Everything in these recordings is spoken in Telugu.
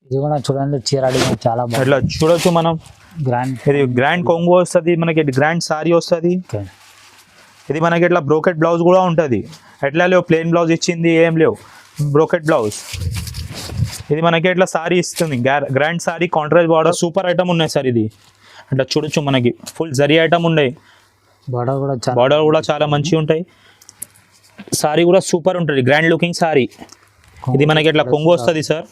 ఇది కూడా చూడండి చీర డిజైన్ చాలా బాగుంది. ఇట్లా చూడొచ్చు మనం. గ్రాండ్ ఇది గ్రాండ్ కొంగు వస్తుంది మనకి, గ్రాండ్ సారీ వస్తుంది. ఇది మనకి ఇట్లా బ్రోకెట్ బ్లౌజ్ కూడా ఉంటుంది. ఎట్లా లేవు ప్లెయిన్ బ్లౌజ్ ఇచ్చింది ఏం లేవు, బ్రోకెట్ బ్లౌజ్. ఇది మనకి ఇట్లా సారీ ఇస్తుంది, grand sorry contrast border. Super item ఉన్నాయి సార్. ఇది అట్లా చూడొచ్చు మనకి ఫుల్ జరీ ఐటమ్ ఉన్నాయి. బార్డర్ కూడా చాలా మంచిగా ఉంటాయి. సారీ కూడా సూపర్ ఉంటుంది, గ్రాండ్ లుకింగ్ సారీ. ఇది మనకి ఇట్లా కొంగు వస్తుంది సార్.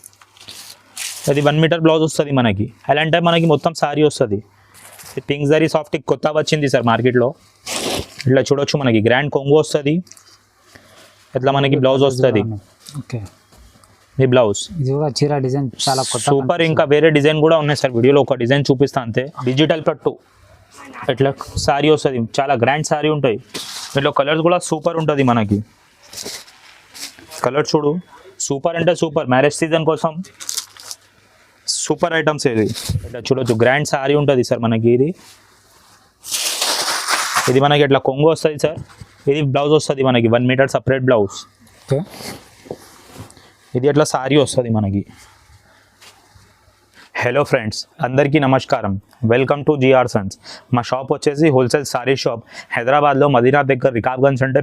అది 1 మీటర్ బ్లౌజ్ వస్తుంది మనకి. అలాంటి మనకి మొత్తం సారీ వస్తుంది. పింక్ జరీ సాఫ్ట్ కొత్త వచ్చింది సార్ మార్కెట్లో. ఇట్లా చూడొచ్చు మనకి గ్రాండ్ కొంగు వస్తుంది. ఇట్లా మనకి బ్లౌజ్ వస్తుంది. ఈ బ్లౌజ్ ఇది కూడా చీర డిజైన్ చాలా కొత్త సూపర్. ఇంకా వేరే డిజైన్ కూడా ఉన్నాయి సార్, వీడియోలో ఒక డిజైన్ చూపిస్తా అంతే. డిజిటల్ పట్టు ఇట్లా సారీ వస్తుంది, చాలా గ్రాండ్ సారీ ఉంటాయి. ఇట్లా కలర్స్ కూడా సూపర్ ఉంటుంది మనకి. కలర్ చూడు, సూపర్ అంటే సూపర్. మ్యారేజ్ సీజన్ కోసం సూపర్ ఐటమ్స్ ఇది. ఇట్లా చూడొచ్చు గ్రాండ్ సారీ ఉంటుంది సార్ మనకి. ఇది మనకి ఇట్లా కొంగు వస్తుంది సార్. ఇది బ్లౌజ్ వస్తుంది మనకి 1 మీటర్ సపరేట్ బ్లౌజ్. ఇది అట్లా సారీ వస్తుంది మనకి. హలో ఫ్రెండ్స్, అందరికీ నమస్కారం. Welcome to G R Sons. మా షాప్ వచ్చేసి హోల్సేల్ సారీ షాప్. హైదరాబాద్లో మదీనా దగ్గర రికాబ్గంజ్ అంటే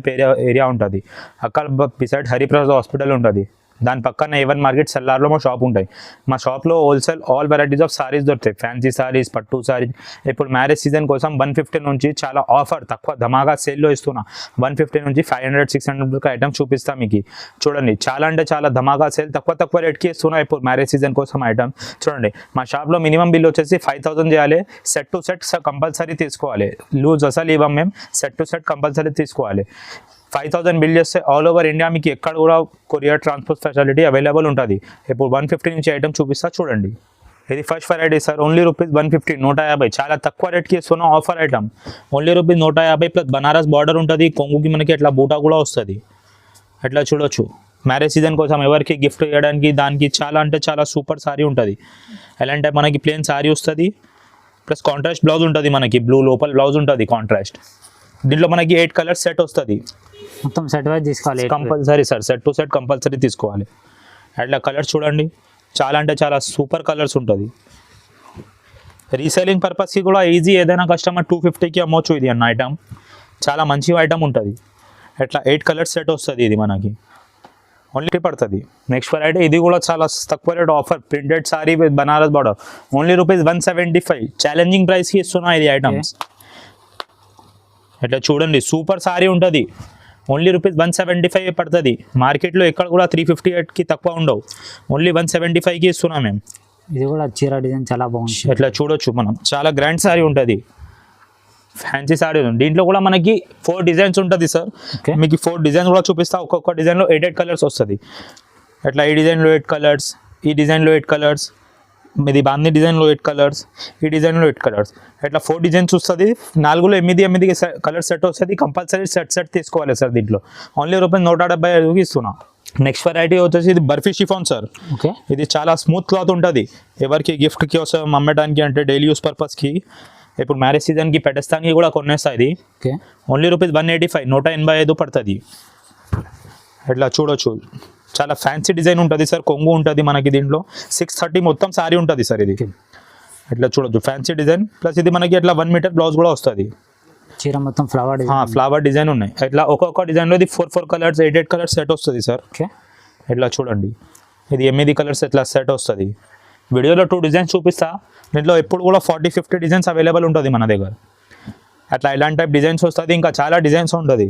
ఏరియా ఉంటుంది. అక్కడ బిసైడ్ హరిప్రసాద్ హాస్పిటల్ ఉంటుంది. దాని పక్కన A1 మార్కెట్ సెల్లార్లో మా షాప్ ఉంటాయి. మా షాప్లో wholesale all varieties of saris దొరుకుతాయి. ఫ్యాన్సీ సారీస్, పట్టు సారీస్. ఇప్పుడు మ్యారేజ్ సీజన్ కోసం 150 నుంచి చాలా ఆఫర్ తక్కువ ధమాగా సేల్లో ఇస్తున్నా. 150 నుంచి 500-600 ఐటమ్స్ చూపిస్తాం మీకు. చూడండి, చాలా అంటే చాలా ధమాగా సేల్ తక్కువ రేట్కి ఇస్తున్నా ఇప్పుడు మ్యారేజ్ సీజన్ కోసం ఐటమ్. చూడండి, మా షాప్లో మినిమం బిల్ వచ్చేసి 5000 చేయాలి. సెట్ టు సెట్ కంపల్సరీ తీసుకోవాలి. లూజ్ అసలు ఇవ్వం మేము, సెట్ టు సెట్ కంపల్సరీ తీసుకోవాలి. 5000 బిల్ చేస్తే ఆల్ ఓవర్ ఇండియా మీకు ఎక్కడ కూడా కొరియర్ ట్రాన్స్పోర్ట్ ఫెసిలిటీ అవైలబుల్ ఉంటుంది. ఇప్పుడు 150 నుంచి ఐటమ్ చూపిస్తా చూడండి. ఇది ఫస్ట్ వెరైటీ సార్. ఓన్లీ ₹150, 150. చాలా తక్కువ రేట్కి ఇస్తున్న offer item. Only ₹150 plus Banaras border ఉంటుంది. కొంగుకి మనకి ఇట్లా బూటా కూడా వస్తుంది. అట్లా చూడొచ్చు. మ్యారేజ్ సీజన్ కోసం ఎవరికి గిఫ్ట్ చేయడానికి దానికి చాలా అంటే చాలా సూపర్ సారీ ఉంటుంది. ఎలాంటి మనకి ప్లెయిన్ సారీ వస్తుంది ప్లస్ కాంట్రాస్ట్ బ్లౌజ్ ఉంటుంది మనకి. బ్లూ లోపల బ్లౌజ్ ఉంటుంది కాంట్రాస్ట్. దీంట్లో మనకి 8 కలర్స్ సెట్ వస్తుంది. మొత్తం సెట్ వైజ్ తీసుకోవాలి compulsory sir. Set to set compulsory తీసుకోవాలి. అట్లా కలర్స్ చూడండి, చాలా అంటే చాలా సూపర్ కలర్స్ ఉంటుంది. రీసేలింగ్ పర్పస్కి కూడా ఈజీ. ఏదైనా కస్టమర్ 250కి అమ్మొచ్చు ఇది అన్న ఐటమ్. చాలా మంచి ఐటమ్ ఉంటుంది. అట్లా 8 కలర్స్ సెట్ వస్తుంది. ఇది మనకి ఓన్లీ పడుతుంది. నెక్స్ట్ వెరైటీ ఇది కూడా చాలా తక్కువ rate offer. Printed sorry with Banaras border. Only ₹175. Challenging ప్రైస్కి ఇస్తున్నా ఇది ఐటమ్స్. అట్లా చూడండి, సూపర్ సారీ ఉంటుంది. ఓన్లీ ₹175 పడుతుంది. మార్కెట్లో ఎక్కడ కూడా 358కి తక్కువ ఉండవు. ఓన్లీ 175కి ఇస్తున్నాం మేము. ఇది కూడా చీర డిజైన్ చాలా బాగుంది. అట్లా చూడొచ్చు మనం, చాలా గ్రాండ్ సారీ ఉంటుంది. Fancy sorry. దీంట్లో కూడా మనకి 4 డిజైన్స్ ఉంటుంది సార్. మీకు 4 డిజైన్స్ కూడా చూపిస్తా. ఒక్కొక్క డిజైన్లో 8 కలర్స్ వస్తుంది. అట్లా ఈ డిజైన్లో 8 కలర్స్, ఈ డిజైన్లో 8 కలర్స్, ఇది బాందీ డిజైన్లో 8 కలర్స్, ఈ డిజైన్లో 8 కలర్స్. అట్లా 4 డిజైన్స్ వస్తుంది. 4లో 8 కలర్ సెట్ వస్తుంది. కంపల్సరీ సెట్ తీసుకోవాలి సార్. దీంట్లో ఓన్లీ ₹175కి ఇస్తున్నా. నెక్స్ట్ వెరైటీ వచ్చేసి ఇది బర్ఫీ షిఫాన్ సార్. ఇది చాలా స్మూత్ క్లాత్ ఉంటుంది. ఎవరికి గిఫ్ట్కి వస్తుంది అమ్మడానికి అంటే డైలీ యూస్ పర్పస్కి. ఇప్పుడు మ్యారేజ్ సీజన్కి పెట్టేస్తానికి కూడా కొనేస్తా. ఇది ఓన్లీ ₹185, 185 పడుతుంది. అట్లా చూడొచ్చు, చాలా ఫ్యాన్సీ డిజైన్ ఉంటుంది సార్. కొంగు ఉంటుంది మనకి. దీంట్లో 630 మొత్తం సారీ ఉంటుంది సార్. ఇది అట్లా చూడొచ్చు, ఫ్యాన్సీ డిజైన్ ప్లస్ ఇది మనకి అట్లా 1 మీటర్ బ్లౌజ్ కూడా వస్తుంది. చీర మొత్తం ఫ్లవర్ డిజైన్ ఉన్నాయి. ఇట్లా ఒక్కొక్క డిజైన్లో ఇది 4 కలర్స్, 8 కలర్స్ సెట్ వస్తుంది సార్. ఇట్లా చూడండి, ఇది 8 కలర్స్ ఇట్లా సెట్ వస్తుంది. వీడియోలో 2 డిజైన్స్ చూపిస్తా. దీంట్లో ఎప్పుడు కూడా 40-50 డిజైన్స్ అవైలబుల్ ఉంటుంది మన దగ్గర. అట్లా ఇలాంటి టైప్ డిజైన్స్ వస్తుంది. ఇంకా చాలా డిజైన్స్ ఉంటుంది.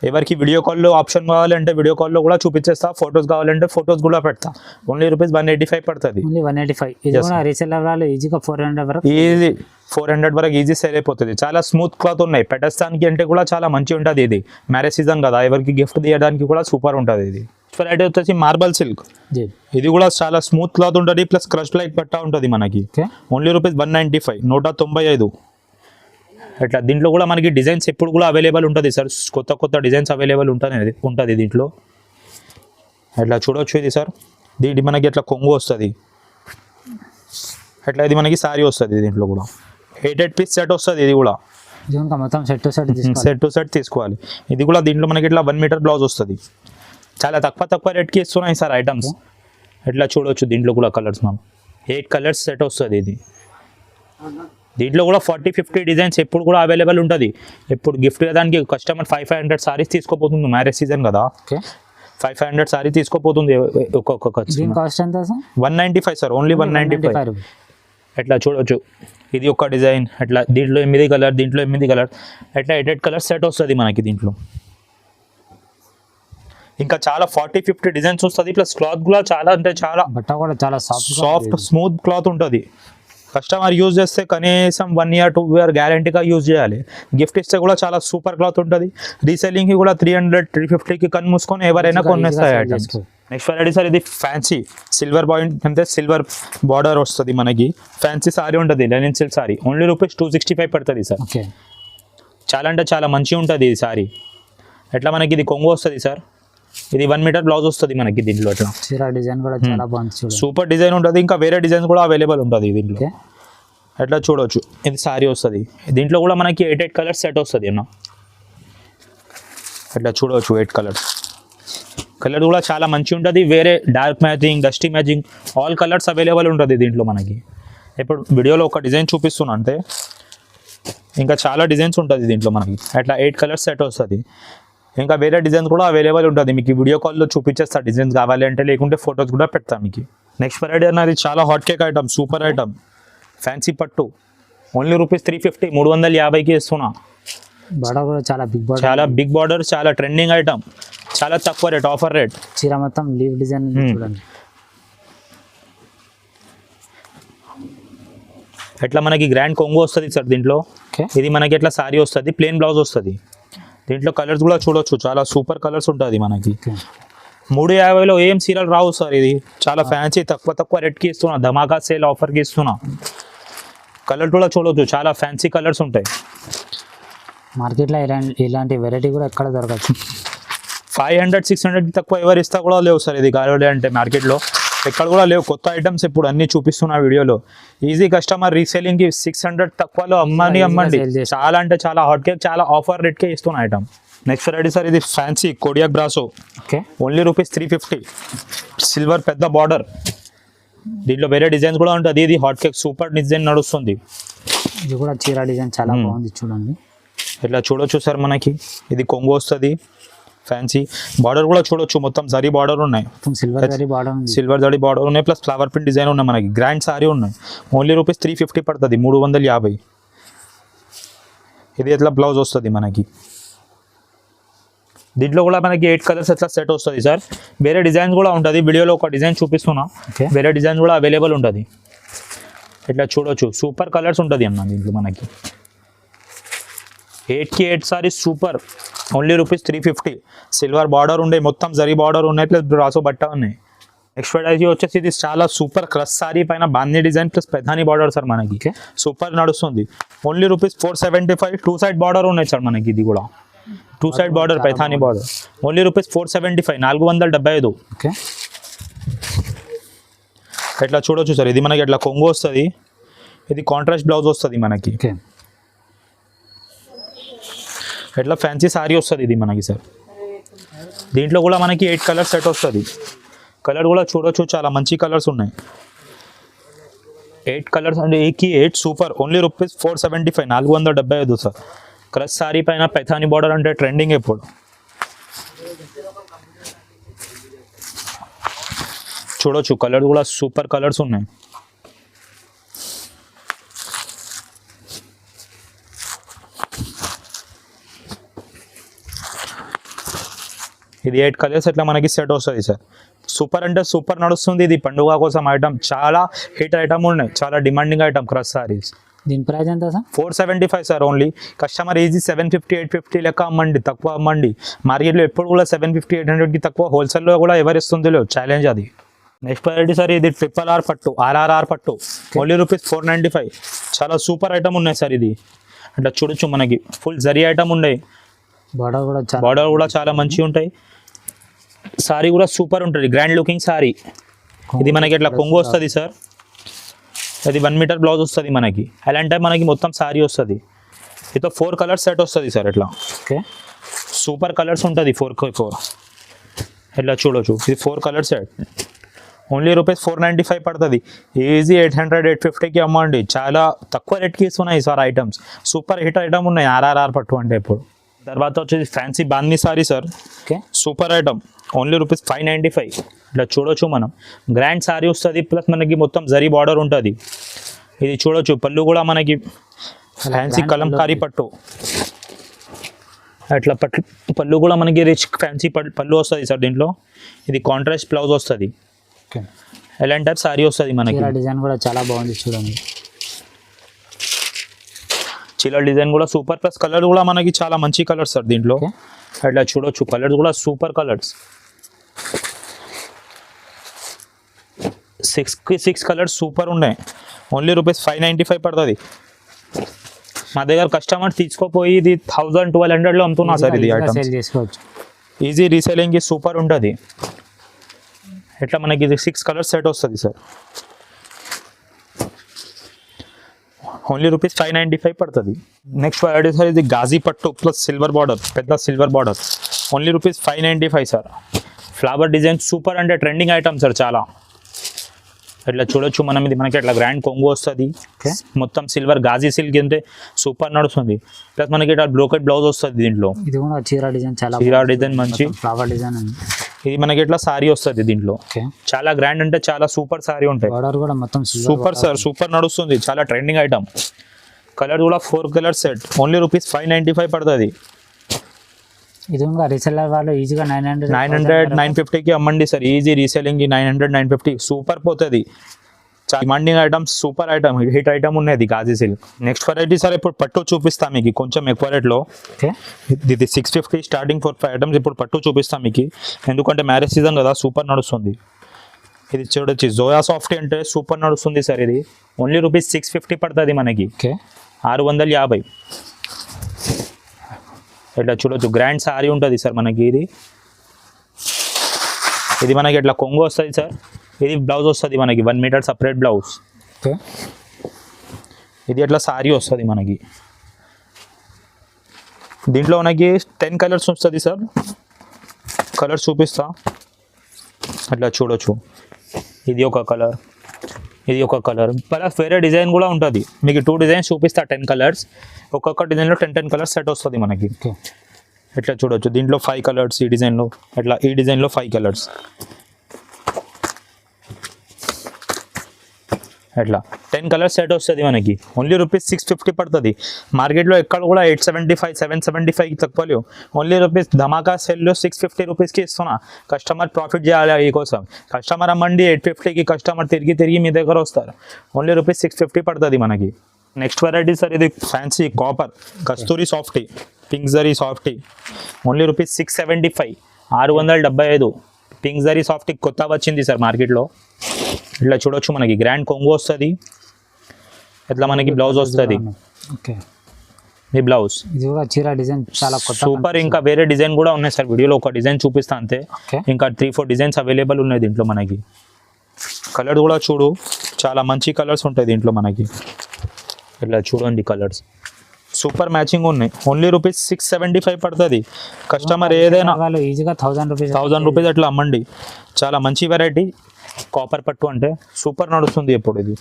ఎవరికి వీడియో కాల్లో ఆప్షన్ కావాలంటే వీడియో కాల్లో కూడా చూపించేస్తా. ఫొటోస్ కావాలంటే ఫొటోస్ కూడా పెడతా. ఓన్లీ ₹185 పడుతుంది. రీసెల్లర్ వాళ్ళు ఈజీగా 400 వరకు ఈజీ 400 వరకు ఈజీ సేల్ అయిపోతుంది. చాలా స్మూత్ క్లాత్ ఉన్నాయి. పెట్టేస్తానికి అంటే కూడా చాలా మంచిగా ఉంటుంది. ఇది మ్యారేజ్ సీజన్ కదా, ఎవరికి గిఫ్ట్ తీయడానికి కూడా సూపర్ ఉంటుంది. ఇది వెరైటీ వచ్చేసి మార్బల్ సిల్క్. ఇది కూడా చాలా స్మూత్ క్లాత్ ఉంటుంది ప్లస్ క్రష్ లైక్ పట్టా ఉంటుంది మనకి. ఓన్లీ ₹195, 195. అట్లా దీంట్లో కూడా మనకి డిజైన్స్ ఎప్పుడు కూడా అవైలబుల్ ఉంటుంది సార్. కొత్త డిజైన్స్ అవైలబుల్ ఉంటుంది దీంట్లో. అట్లా చూడొచ్చు ఇది సార్. దీంట్లో మనకి అట్లా కొంగు వస్తుంది. అట్లా ఇది మనకి సారీ వస్తుంది. దీంట్లో కూడా 8 పీస్ సెట్ వస్తుంది. ఇది కూడా మొత్తం సెట్ టు సెట్ తీసుకోవాలి. ఇది కూడా దీంట్లో మనకి ఇట్లా 1 మీటర్ బ్లౌజ్ వస్తుంది. చాలా తక్కువ రేట్కి ఇస్తున్నాయి సార్ ఐటమ్స్. ఎట్లా చూడవచ్చు దీంట్లో కూడా కలర్స్ మ్యామ్ 8 కలర్స్ సెట్ వస్తుంది ఇది. దీంట్లో కూడా 40-50 డిజైన్స్ ఎప్పుడు కూడా అవైలబుల్ ఉంటుంది. ఎప్పుడు గిఫ్ట్ దానికి కస్టమర్ 500 సారీస్ తీసుకోపోతుంది, మ్యారేజ్ సీజన్ కదా, ఓకే 500 సారీ తీసుకోపోతుంది ఒక్కొక్క దీని కాస్ట్ ఎంత సార్? 195 sir, only 195. రూపీస్. ఎట్లా చూడవచ్చు ఇది ఒక డిజైన్, అట్లా దీంట్లో 8 కలర్, దీంట్లో 8 కలర్, అట్లా 8 కలర్ సెట్ వస్తుంది మనకి దీంట్లో. ఇంకా చాలా 40-50 డిజైన్స్ వస్తుంది. ప్లస్ క్లాత్ కూడా చాలా అంటే చాలా బట్ట కూడా చాలా సాఫ్ట్ స్మూత్ క్లాత్ ఉంటుంది. కస్టమర్ యూజ్ చేస్తే కనీసం 1 year 2 year గ్యారంటీగా యూజ్ చేయాలి. గిఫ్ట్ ఇస్తే కూడా చాలా సూపర్ క్లాత్ ఉంటుంది. రీసెల్లింగ్కి కూడా 300-350కి కన్ను మూసుకొని ఎవరైనా కొనేస్తాయి ఐటమ్స్. నెక్స్ట్ వెరైటీ సార్ ఇది ఫ్యాన్సీ సిల్వర్ పాయింట్ అంటే సిల్వర్ బార్డర్ వస్తుంది మనకి. ఫ్యాన్సీ సారీ ఉంటుంది, Lenin silk sorry, only rupees 265 పడుతుంది సార్. ఓకే చాలా అంటే చాలా మంచిగా ఉంటుంది ఈ సారీ. ఎట్లా మనకి ఇది కొంగు వస్తుంది సార్, ఇది 1 మీటర్ బ్లౌజ్ వస్తుంది మనకి దీంట్లో. అట్లా చీర డిజైన్ కూడా చాలా బాగుంది చూడండి. సూపర్ డిజైన్ ఉంటుంది. ఇంకా వేరే డిజైన్స్ కూడా అవైలబుల్ ఉంటుంది దీంట్లో. ఓకే ఎట్లా చూడవచ్చు ఇది సారీ వస్తుంది. దీంట్లో కూడా మనకి 8 కలర్స్ సెట్ వస్తుంది అన్న. ఎట్లా చూడవచ్చు 8 కలర్స్. కలర్ కూడా చాలా మంచిగా ఉంటుంది. వేరే dark matching, dusty matching, all colours available ఉంటుంది దీంట్లో మనకి. ఇప్పుడు వీడియోలో ఒక డిజైన్ చూపిస్తున్నా అంటే ఇంకా చాలా డిజైన్స్ ఉంటుంది దీంట్లో మనకి. అట్లా 8 కలర్స్ సెట్ వస్తుంది. ఇంకా వేరే డిజైన్స్ కూడా అవైలబుల్ ఉంటుంది. మీకు వీడియో కాల్లో చూపించేస్తా డిజైన్స్ కావాలి అంటే, లేకుంటే ఫొటోస్ కూడా పెడతాను మీకు. నెక్స్ట్ వెరైటీ అన్నది చాలా hot cake item, super item, fancy పట్టు, ఓన్లీ రూపీస్ 350, 350కి ఇస్తున్నా. బార్డర్ కూడా చాలా బిగ్ బార్డర్, చాలా బిగ్ బార్డర్, చాలా ట్రెండింగ్ ఐటమ్, చాలా తక్కువ రేట్, ఆఫర్ రేట్. చీర మొత్తం లీవ్ డిజైన్ చూడండి. ఎట్లా మనకి గ్రాండ్ కొంగు వస్తుంది సార్ దీంట్లో. ఓకే ఇది మనకి ఎట్లా సారీ వస్తుంది, ప్లెయిన్ బ్లౌజ్ వస్తుంది. దీంట్లో కలర్స్ కూడా చూడొచ్చు, చాలా సూపర్ కలర్స్ ఉంటుంది మనకి. 350లో ఏం సీరియల్ రావు సార్. ఇది చాలా ఫ్యాన్సీ, తక్కువ రేట్కి ఇస్తున్నా, ధమాకా సేల్ ఆఫర్కి ఇస్తున్నా. కలర్ కూడా చూడొచ్చు, చాలా ఫ్యాన్సీ కలర్స్ ఉంటాయి. మార్కెట్లో ఇలాంటి వెరైటీ కూడా ఎక్కడ దొరకచ్చు. 500-600కి తక్కువ ఎవరు ఇస్తా కూడా లేవు సార్. ఇది కావాలి అంటే మార్కెట్లో ఎక్కడ కూడా లేవు. కొత్త ఐటమ్స్ ఇప్పుడు అన్ని చూపిస్తున్నా వీడియోలో. ఈజీ కస్టమర్ రీసేలింగ్కి 600 తక్కువలో అమ్మండి. చాలా అంటే చాలా హాట్ కేక్, చాలా ఆఫర్ రేట్కే ఇస్తున్నా ఐటమ్. నెక్స్ట్ వెరైటీ సార్ ఇది fancy Kodiak brasso, okay only rupees 350, silver పెద్ద బార్డర్. దీంట్లో వేరే డిజైన్స్ కూడా ఉంటుంది. ఇది హాట్ కేక్ సూపర్ డిజైన్ నడుస్తుంది. ఇది కూడా చీర డిజైన్ చాలా బాగుంది చూడండి. ఇట్లా చూడొచ్చు సార్ మనకి. ఇది కొంగు వస్తుంది, ఫ్యాన్సీ బార్డర్ కూడా చూడొచ్చు, మొత్తం జరీ బార్డర్ ఉన్నాయి, సిల్వర్ జరీ బార్డర్ ఉంది, సిల్వర్ జరీ బార్డర్ ఉన్నాయి, ప్లస్ ఫ్లవర్ ప్రింట్ డిజైన్ ఉన్నాయి మనకి. గ్రాండ్ సారీ ఉన్నాయి, ఓన్లీ రూపీస్ 350 పడుతుంది, 350. ఇది ఎట్లా బ్లౌజ్ వస్తుంది మనకి. దీంట్లో కూడా మనకి 8 కలర్స్ ఎట్లా సెట్ వస్తుంది సార్. వేరే డిజైన్స్ కూడా ఉంటుంది. వీడియోలో ఒక డిజైన్ చూపిస్తున్నా, వేరే డిజైన్ కూడా అవైలబుల్ ఉంటుంది. ఇట్లా చూడొచ్చు, సూపర్ కలర్స్ ఉంటుంది అన్న దీంట్లో మనకి. 8కి 8 saris super, only rupees 350. Silver border ఉండే, మొత్తం జరీ బార్డర్ ఉన్నాయి, ప్లస్ బ్రాసో బట్ట ఉన్నాయి. నెక్స్ట్ వెరైటీ వచ్చేసి ఇది చాలా సూపర్ క్రష్ సారీ పైన బాందీ డిజైన్ ప్లస్ పెదాని బార్డర్ సార్ మనకి. సూపర్ నడుస్తుంది, ఓన్లీ రూపీస్ 475. 2 సైడ్ బార్డర్ ఉన్నాయి సార్ మనకి. ఇది కూడా 2 side border, Paithani border, only rupees 475, 475. Okay ఇట్లా చూడొచ్చు సార్. ఇది మనకి ఇట్లా కొంగు వస్తుంది, ఇది కాంట్రాస్ట్ బ్లౌజ్ వస్తుంది మనకి. ఇట్లా ఫ్యాన్సీ సారీ వస్తుంది ఇది మనకి సార్. దీంట్లో కూడా మనకి 8 కలర్స్ సెట్ వస్తుంది. కలర్ కూడా చూడొచ్చు, చాలా మంచి కలర్స్ ఉన్నాయి. 8 కలర్స్ అంటే 8కి 8 super, only rupees 475, 475 sir. Crush sorry పైన పైథానీ బార్డర్ అంటే ట్రెండింగ్ ఎప్పుడు. చూడొచ్చు, కలర్ కూడా సూపర్ కలర్స్ ఉన్నాయి. ఇది 8 కలర్స్ ఎట్లా మనకి సెట్ వస్తుంది సార్. సూపర్ అంటే సూపర్ నడుస్తుంది. ఇది పండుగ కోసం ఐటమ్, చాలా హిట్ ఐటమ్ ఉన్నాయి, చాలా డిమాండింగ్ ఐటమ్ క్రష్ సారీస్. దీని ప్రైస్ ఎంత sir? 475 sir only. Customer easy 750, 850 లెక్క అమ్మండి, తక్కువ అమ్మండి. మార్కెట్లో ఎప్పుడు కూడా 750, 800కి తక్కువ హోల్సేల్లో కూడా ఎవరు ఇస్తుంది లేదు, ఛాలెంజ్ అది. నెక్స్ట్ వెరైటీ సార్ ఇది RRR పట్టు, RRR పట్టు, ఓన్లీ రూపీస్ 495. చాలా సూపర్ ఐటమ్ ఉన్నాయి సార్. ఇది అట్లా చూడొచ్చు, మనకి ఫుల్ జరీ ఐటమ్ ఉన్నాయి. బార్డర్ కూడా చాలా మంచిగా ఉంటాయి. సారీ కూడా సూపర్ ఉంటుంది, గ్రాండ్ లుకింగ్ సారీ. ఇది మనకి ఇట్లా కొంగు వస్తుంది సార్. అది 1 మీటర్ బ్లౌజ్ వస్తుంది మనకి. అలాంటి మనకి మొత్తం సారీ వస్తుంది. ఇతో 4 కలర్స్ సెట్ వస్తుంది సార్. ఇట్లా సూపర్ కలర్స్ ఉంటుంది, 4x4. ఇట్లా చూడొచ్చు, ఇది 4 కలర్ సెట్, ఓన్లీ రూపీస్ 495 పడుతుంది. ఈజీ 800 850కి అమ్మండి. చాలా తక్కువ రేట్కి ఇస్తున్నాయి sir items. Super hit item ఉన్నాయి ఆర్ఆర్ఆర్ పట్టు అంటే ఇప్పుడు. తర్వాత వచ్చేసి ఫ్యాన్సీ బాందీ sari sir. Okay, super item only rupees 595. ఇట్లా చూడొచ్చు మనం. గ్రాండ్ సారీ వస్తుంది, ప్లస్ మనకి మొత్తం జరీ బార్డర్ ఉంటుంది. ఇది చూడొచ్చు. పళ్ళు కూడా మనకి ఫ్యాన్సీ కలంకారీ పట్టు. అట్లా పళ్ళు కూడా మనకి రిచ్ ఫ్యాన్సీ పళ్ళు వస్తుంది సార్ దీంట్లో. ఇది కాంట్రాస్ట్ బ్లౌజ్ వస్తుంది. ఓకే, ఎలాంటి టైప్ సారీ వస్తుంది మనకి. డిజైన్ కూడా చాలా బాగుంది చూడండి. చీల డిజైన్ కూడా సూపర్, ప్లస్ కలర్ కూడా మనకి చాలా మంచి కలర్స్ సార్ దీంట్లో. అట్లా చూడొచ్చు. కలర్స్ కూడా సూపర్ కలర్స్. 6 కలర్స్ సూపర్ ఉన్నాయి. ఓన్లీ రూపీస్ 595 పడుతుంది. మా దగ్గర కస్టమర్ తీసుకోపోయి ఇది 1000-1200లో అమ్ముతున్నా సార్ ఇది ఐటమ్. చేసుకోవచ్చు. ఈజీ రీసేలింగ్కి సూపర్ ఉంటుంది. ఇట్లా మనకి ఇది 6 కలర్స్ సెట్ వస్తుంది సార్. ఓన్లీ రూపీస్ 595 పడుతుంది. నెక్స్ట్ వెరైటీ సార్ ఇది గాజీ పట్టు ప్లస్ సిల్వర్ బార్డర్, పెద్ద silver border. Only rupees 595 sir. Flower design super అంటే ట్రెండింగ్ ఐటమ్ సార్ చాలా. ఇట్లా చూడొచ్చు మనం. ఇది మనకి ఇట్లా గ్రాండ్ కొంగు వస్తుంది. మొత్తం సిల్వర్ గాజీ సిల్క్ అంటే సూపర్ నడుస్తుంది. ప్లస్ మనకి ఇట్లా బ్రోకెట్ బ్లౌజ్ వస్తుంది దీంట్లో. ఇది కూడా చీర డిజైన్ చాలా చీర డిజైన్ మంచి ఫ్లవర్ డిజైన్. ఇది మనకి ఇట్లా సారీ వస్తుంది దీంట్లో. చాలా గ్రాండ్ అంటే చాలా సూపర్ సారీ ఉంటాయి. బార్డర్ కూడా మొత్తం సూపర్ సార్, సూపర్ నడుస్తుంది. చాలా ట్రెండింగ్ ఐటమ్. కలర్ కూడా 4 కలర్ సెట్. ఓన్లీ రూపీస్ 595 పడుతుంది. ఇది కూడా రీసెల్లర్ వాళ్ళు ఈజీగా 900 950కి అమ్మండి సార్. ఈజీ రీసేలింగ్ 900 950 సూపర్ పోతుంది. Demanding items, super item, hit item ఉన్నది గాజీ సిల్క్. నెక్స్ట్ వెరైటీ సార్ ఇప్పుడు పట్టు చూపిస్తాం మీకు కొంచెం ఎక్కువ రేట్లో. ఇది 650 స్టార్టింగ్ 4-5 ఐటమ్స్ ఇప్పుడు పట్టు చూపిస్తాం మీకు. ఎందుకంటే మ్యారేజ్ సీజన్ కదా, సూపర్ నడుస్తుంది. ఇది చూడొచ్చు. జోయా సాఫ్ట్ అంటే సూపర్ నడుస్తుంది సార్. ఇది ఓన్లీ రూపీస్ 650 పడుతుంది మనకి. 650. ఇట్లా చూడొచ్చు. గ్రాండ్ సారీ ఉంటుంది సార్ మనకి. ఇది మనకి ఇట్లా కొంగు వస్తుంది సార్. ఇది బ్లౌజ్ వస్తుంది మనకి 1 మీటర్ సపరేట్ బ్లౌజ్. ఇది అట్లా సారీ వస్తుంది మనకి. దీంట్లో మనకి 10 కలర్స్ వస్తుంది సార్. కలర్స్ చూపిస్తా. అట్లా చూడొచ్చు. ఇది ఒక కలర్, ఇది ఒక కలర్, ప్లస్ వేరే డిజైన్ కూడా ఉంటుంది. మీకు 2 డిజైన్స్ చూపిస్తా. 10 కలర్స్. ఒక్కొక్క డిజైన్లో 10 కలర్స్ సెట్ వస్తుంది మనకి. ఇట్లా చూడొచ్చు. దీంట్లో 5 కలర్స్ ఈ డిజైన్లో. అట్లా ఈ డిజైన్లో 5 కలర్స్. అట్లా 10 కలర్స్ సెట్ వస్తుంది మనకి. ఓన్లీ రూపీస్ 650 పడుతుంది. మార్కెట్లో ఎక్కడ కూడా 875 775 తక్కువ లేవు. ఓన్లీ రూపీస్ ధమాకా సెల్లో 650 రూపీస్కి ఇస్తున్నా. కస్టమర్ ప్రాఫిట్ చేయాలి ఈ కోసం. కస్టమర్ అమ్మండి 850కి, కస్టమర్ తిరిగి మీ దగ్గర వస్తారు. ఓన్లీ రూపీస్ 650 పడుతుంది మనకి. నెక్స్ట్ వెరైటీ సార్ ఇది fancy copper Kasturi softy, pink zari softy. Only rupees 675. 675. Pink zari softy కొత్త వచ్చింది సార్ మార్కెట్లో. ఇట్లా చూడొచ్చు. మనకి గ్రాండ్ కొంగు వస్తుంది. ఇట్లా మనకి బ్లౌజ్ వస్తుంది. ఈ బ్లౌజ్ ఇది కూడా చీర డిజైన్ చాలా కొత్త సూపర్. ఇంకా వేరే డిజైన్ కూడా ఉన్నాయి సార్. వీడియోలో ఒక డిజైన్ చూపిస్తా అంతే. ఇంకా 3-4 డిజైన్స్ అవైలబుల్ ఉన్నాయి దీంట్లో మనకి. కలర్ కూడా చూడు, చాలా మంచి కలర్స్ ఉంటాయి దీంట్లో మనకి. ఇట్లా చూడండి కలర్స్ సూపర్ మ్యాచింగ్ ఉన్నాయి. ఓన్లీ రూపీస్ 675 పడుతుంది. కస్టమర్ ఏదైనా ఈజీగా 1000 రూపీస్ అట్లా అమ్మండి. చాలా మంచి వెరైటీ. కాపర్ పట్టు అంటే సూపర్ నడుస్తుంది ఎప్పుడు. ఇది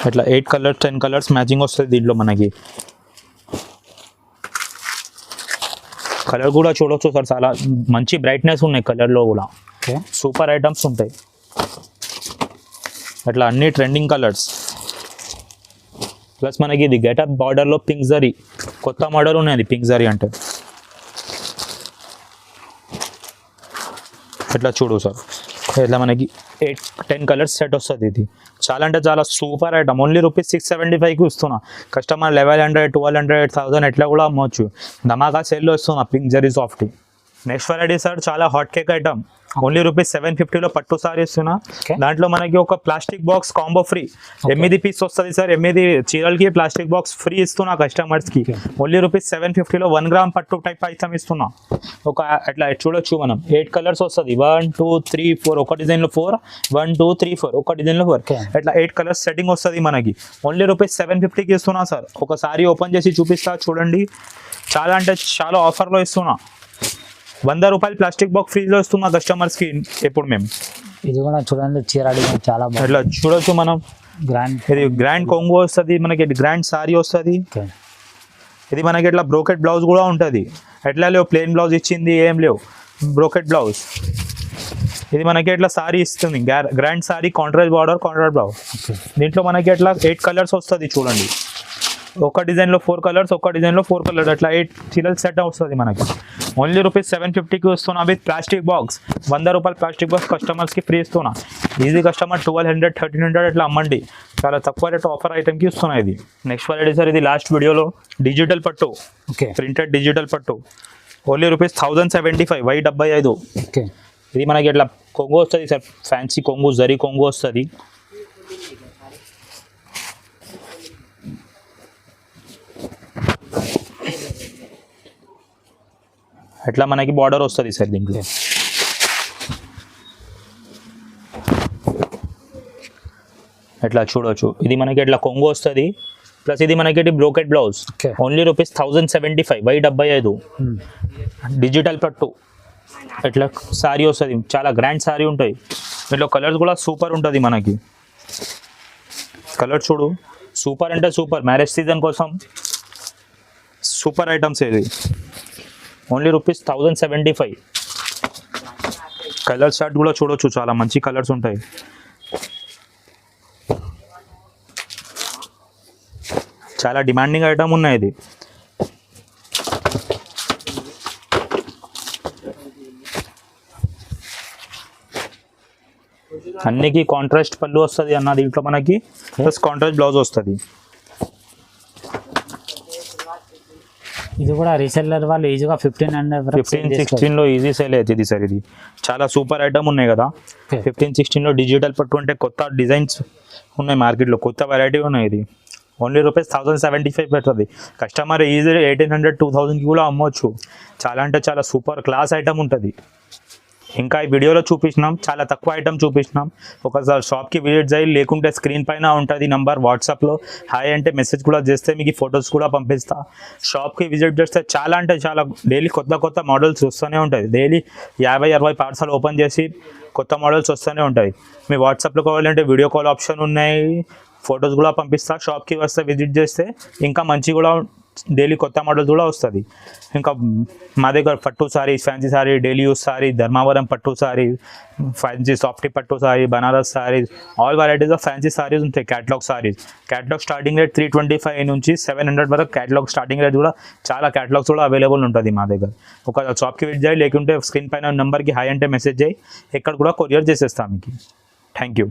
అట్లా 8 కలర్స్ 10 కలర్స్ మ్యాచింగ్ వస్తుంది దీంట్లో మనకి. కలర్ కూడా చూడొచ్చు సార్. చాలా మంచి బ్రైట్నెస్ ఉన్నాయి కలర్లో కూడా. సూపర్ ఐటమ్స్ ఉంటాయి. అట్లా అన్ని ట్రెండింగ్ కలర్స్. ప్లస్ మనకి ఇది గెటప్ బార్డర్లో పింక్ జరీ కొత్త మోడల్ ఉన్నది. పింక్ జరీ అంటే ఇట్లా చూడు సార్. ఇట్లా మనకి 8-10 కలర్స్ సెట్ వస్తుంది. ఇది చాలా అంటే చాలా సూపర్ ఐటమ్. ఓన్లీ రూపీస్ 675కి ఇస్తున్నా. కస్టమర్ 1100 1200 1000 ఎట్లా కూడా అమ్మవచ్చు. ధమాకా సేల్లో ఇస్తున్నా pink zari softy. Next variety sir చాలా hot cake item only rupees 750లో పట్టు సారీ ఇస్తున్నా. Okay. దాంట్లో మనకి ఒక plastic box combo free 8 piece వస్తుంది సార్. 8 చీరలకి ప్లాస్టిక్ బాక్స్ ఫ్రీ ఇస్తున్నా కస్టమర్స్కి. ఓన్లీ రూపీస్ 750లో 1 గ్రామ్ పట్టు టైప్ ఐటమ్ ఇస్తున్నా. ఒక అట్లా చూడొచ్చు మనం 8 కలర్స్ వస్తుంది. 1 2 3 4 ఒక డిజైన్లో 4 1 2 3 4 ఒక డిజైన్లో 4 Okay. అట్లా 8 కలర్స్ సెట్టింగ్ వస్తుంది మనకి. ఓన్లీ రూపీస్ 750కి ఇస్తున్నా సార్. ఒక సారీ ఓపెన్ చేసి చూపిస్తా చూడండి. చాలా అంటే చాలా ఆఫర్లో ఇస్తున్నా. 100 రూపాయలు ప్లాస్టిక్ బాక్స్ ఫ్రీలో ఇస్తున్నా కస్టమర్స్కి ఎప్పుడు మేము. ఇది కూడా చూడండి చీర డిజైన్ చాలా బాగుంది. అట్లా చూడొచ్చు మనం. గ్రాండ్. ఇది గ్రాండ్ కొంగు వస్తుంది మనకి, గ్రాండ్ సారీ వస్తుంది. ఓకే. ఇది మనకి ఇట్లా బ్రోకెట్ బ్లౌజ్ కూడా ఉంటుంది. ఎట్లా లేవు ప్లెయిన్ బ్లౌజ్ ఇచ్చింది ఏం లేవు, బ్రోకెట్ బ్లౌజ్. ఇది మనకి ఇట్లా సారీ ఇస్తుంది, grand sorry contrast border contrast blouse. దీంట్లో మనకి ఇట్లా 8 కలర్స్ వస్తుంది చూడండి. ఒక డిజైన్లో 4 కలర్స్, ఒక డిజైన్లో 4 కలర్స్, అట్లా 8 చీరలు సెట్ వస్తుంది మనకి. ఓన్లీ రూపీస్ 750కి వస్తున్నా విత్ ప్లాస్టిక్ బాక్స్. 100 రూపాయలు ప్లాస్టిక్ బాక్స్ కస్టమర్స్కి ఫ్రీ ఇస్తున్నా. ఈజీ కస్టమర్ 1200 1300 అట్లా అమ్మండి. చాలా తక్కువ రేట్ ఆఫర్ ఐటమ్కి ఇస్తున్నా ఇది. నెక్స్ట్ వెరైటీ సార్, ఇది లాస్ట్ వీడియోలో డిజిటల్ పట్టు, ఓకే. ప్రింటెడ్ డిజిటల్ పట్టు. Only rupees 1075 75. ఓకే. ఇది మనకి ఇట్లా కొంగు వస్తుంది సార్, ఫ్యాన్సీ కొంగు, జరీ కొంగు వస్తుంది. అట్లా మనకి బార్డర్ వస్తుంది సార్ దీంట్లో. ఎట్లా చూడవచ్చు. ఇది మనకి ఇట్లా కొంగు వస్తుంది, ప్లస్ ఇది మనకి brocade blouse. Okay. Only rupees 1075 75. Digital పట్టు ఇట్లా సారీ వస్తుంది, చాలా గ్రాండ్ సారీ ఉంటాయి. దీంట్లో కలర్స్ కూడా సూపర్ ఉంటుంది మనకి. కలర్ చూడు, సూపర్ అంటే సూపర్. మ్యారేజ్ సీజన్ కోసం సూపర్ ఐటమ్స్ ఇది. Only rupees 1075. కలర్ చార్ట్ కూడా చూడొచ్చు, చాలా మంచి కలర్స్ ఉంటాయి. చాలా డిమాండింగ్ ఐటమ్ ఉన్నాయి ఇది. అన్నికి కాంట్రాస్ట్ పళ్ళు వస్తుంది అన్న దీంట్లో మనకి, ప్లస్ కాంట్రాస్ట్ బ్లౌజ్ వస్తుంది. ఇది కూడా రీసెల్లర్ వాళ్ళు ఈజీగా 15-16లో ఈజీ సేల్ అవుతుంది సార్. ఇది చాలా సూపర్ ఐటమ్ ఉన్నాయి కదా. 15-16లో డిజిటల్ పట్టు అంటే కొత్త డిజైన్స్ ఉన్నాయి మార్కెట్లో, కొత్త వెరైటీ ఉన్నాయి. ఇది ఓన్లీ రూపీస్ 1075 పెడుతుంది. కస్టమర్ ఈజీ 1800 2000కి కూడా అమ్మవచ్చు. చాలా అంటే చాలా సూపర్ క్లాస్ ఐటమ్ ఉంటుంది. ఇంకా ఈ వీడియోలో చూపించినాం, చాలా తక్కువ ఐటమ్ చూపించినాం. ఒకసారి షాప్కి విజిట్ చేయి, లేకుంటే స్క్రీన్ పైన ఉంటుంది నంబర్, వాట్సాప్లో హాయ్ అంటే మెసేజ్ కూడా చేస్తే మీకు ఫొటోస్ కూడా పంపిస్తా. షాప్కి విజిట్ చేస్తే చాలా అంటే చాలా డైలీ కొత్త మోడల్స్ వస్తూనే ఉంటాయి. డైలీ 50-60 పార్సల్ ఓపెన్ చేసి కొత్త మోడల్స్ వస్తూనే ఉంటాయి. మీ వాట్సాప్లో కావాలంటే వీడియో కాల్ ఆప్షన్ ఉన్నాయి, ఫొటోస్ కూడా పంపిస్తా. షాప్కి వస్తే విజిట్ చేస్తే ఇంకా మంచి కూడా డైలీ కొత్త మోడల్స్ కూడా వస్తుంది. ఇంకా మా దగ్గర పట్టు saris, fancy sari, daily use sari, Dharmavaram పట్టు సారీ, ఫ్యాన్సీ సాఫ్టీ పట్టు sari, Banaras saris, all varieties of fancy saris ఉంటాయి. Catalogue saris, catalogue starting rate 325 నుంచి 700 వరకు క్యాటలాగ్ స్టార్టింగ్ రేట్ కూడా చాలా క్యాటలాగ్స్ కూడా అవైలబుల్ ఉంటుంది మా దగ్గర. ఒక షాప్కి విజిట్ చేయి, లేకుంటే స్క్రీన్ పైన నెంబర్కి హాయ్ అంటే మెసేజ్ చేయి, ఎక్కడ కూడా కొరియర్ చేసేస్తాం మీకు. Thank you.